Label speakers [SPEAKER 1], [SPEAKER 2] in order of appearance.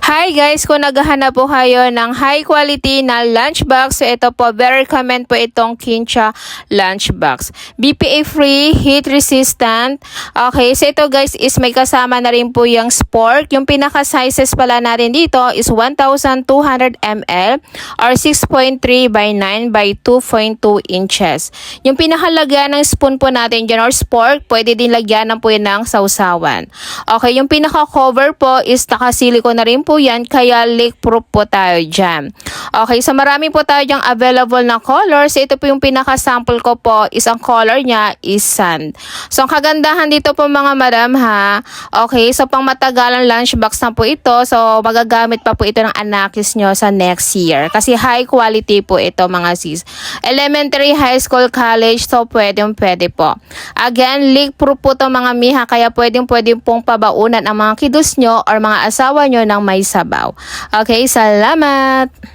[SPEAKER 1] Hi guys, kung naghahanap po kayo ng high quality na lunchbox, so ito po, very recommend po itong Kincha lunchbox. BPA free, heat resistant. Okay, so ito guys is may kasama na rin po yung sport. Yung pinaka sizes pala natin dito is 1,200 ml or 6.3 by 9 by 2.2 inches. Yung pinakalagyan ng spoon po natin dyan or sport, pwede din lagyan ng po yun ng sausawan. Okay, yung pinaka cover po is naka-silicone na rin po yan, kaya leak proof po tayo dyan. Okay, so marami po tayo dyang available na colors. Ito po yung pinaka-sample ko po is ang color niya is sand. So ang kagandahan dito po mga madam ha, okay, so pang matagalang lunchbox na po ito. So magagamit pa po ito ng anakis nyo sa next year. Kasi high quality po ito mga sis. Elementary, high school, college, so pwede po. Again, leak proof po ito mga miha, kaya pwede pong pabaunan ang mga kiddos nyo or mga asawa nyo ng may sabaw. Okay, salamat!